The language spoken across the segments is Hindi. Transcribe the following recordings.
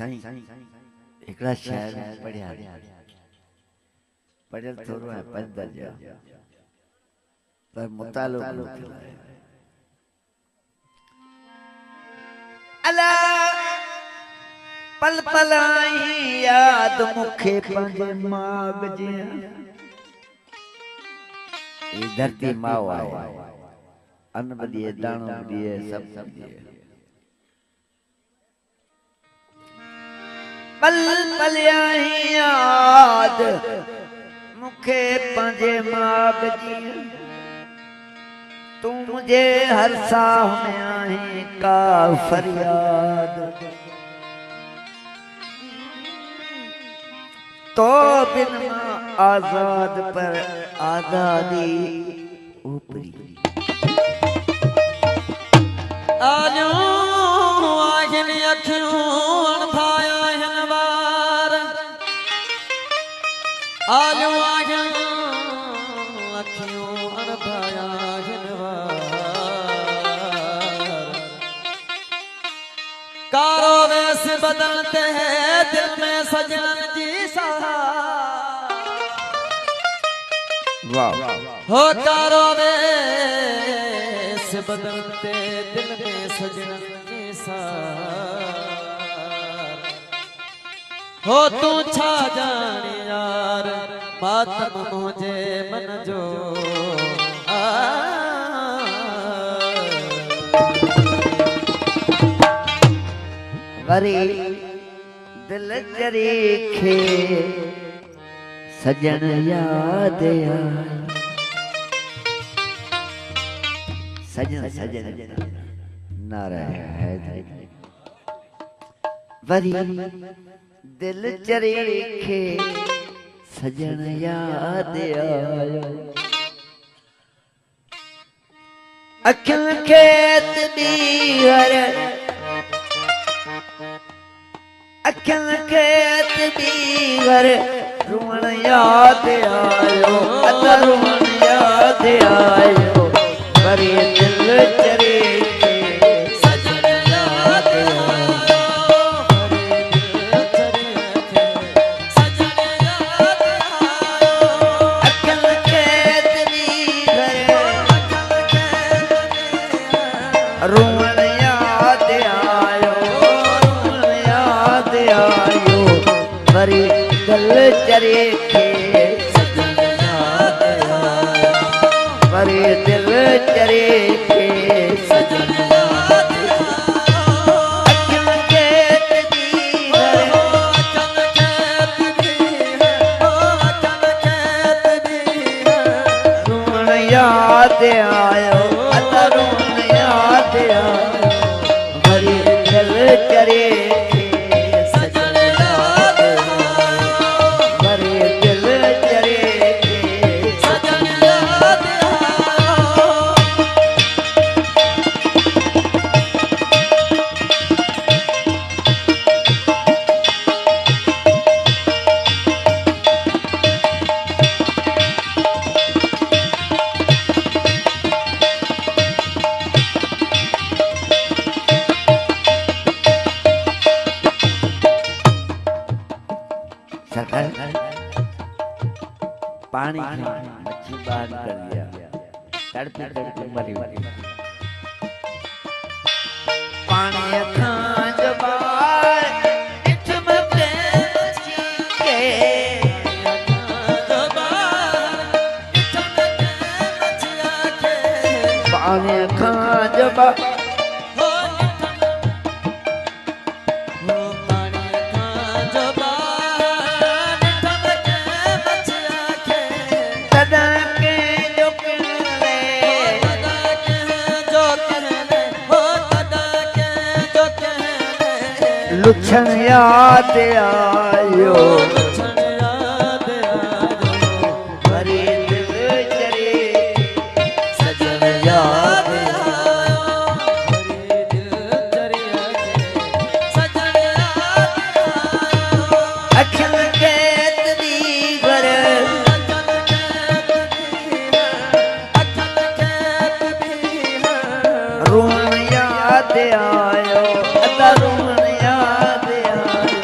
एकड़ा शहर में पढ़ियल थोड़ो है 5 दर्जा पर मुतालो अला पल पल आई याद मुखे पंजे माग जिया ये धरती माओ आए अन्न बदिए दानो बदिए सब दिए पल पल आई याद मुखे पंजे माग जिया तू मुझे हर साह में आई का फरियाद तो बिन आजाद पर आजादी ऊपरी आजो आखिन अखियों अनभाया हनवार आजो आखिन अखियों अनभाया कारो वेश बदलते हैं दिल में सजन जी सहा वाह हो कारो वेश बदलते दिल में सजन जी सहा हो तू छा जाने यार मातम मुझे मन जो वरी दिल जरीखे सजन याद आए सजन सजन नारायण वरी दिल जरीखे सजन याद आए अखियों खेत बीहर अखियों खेत बीहर रुण याद आयो अदा रुण याद आयो वरी दिल चरे सजन याद आयो सजन याद आयो अखियों खेत बीहर रुण याद आयो वरी दिल चरे सजन याद आयो वरी दिल चरे सजन याद आयो अखियों खेत बीहर रुण याद आयो अदा रुण याद आयो वरी दिल चरे पानी मच्छी बांध कर लिया तड़पी तड़पी मरी पानी खां जबार इठम प्रेम के पानी खां जबार लुछन याद आयो वरी दिल चरे सजन याद आयो वरी दिल चरे सजन याद आयो अखियों खेत बीहर रुण याद आयो अदा रुण याद आयो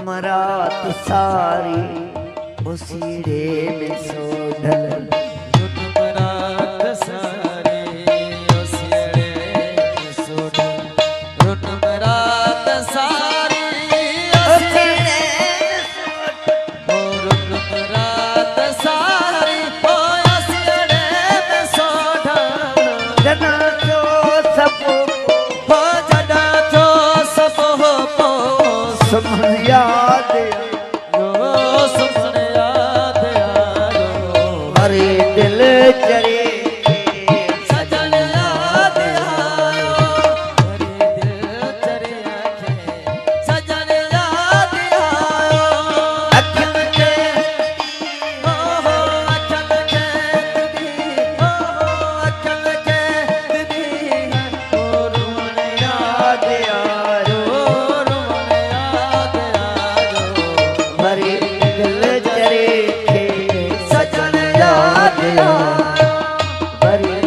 तुम रात सारी उसीड़े में सोढल तुम रात सारी उसीड़े में सोढल तुम रात सारी उसीड़े तुम रात सारी उसीड़े में सोढल जना जो सब हो जड़ा जो सब हो सुमन याद सुमन याद आयो हरे दिल चरे सजन याद आयो हरे दिल चरे सजन याद आयो अखिल के हो अखिल के हो अखिल के दी और मन याद आयो और मन याद आयो हरे दिल चरे सजन याद आयो हरे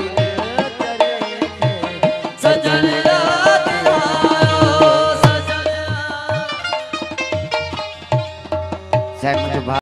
सजन याद आयो सजन साहब मुझे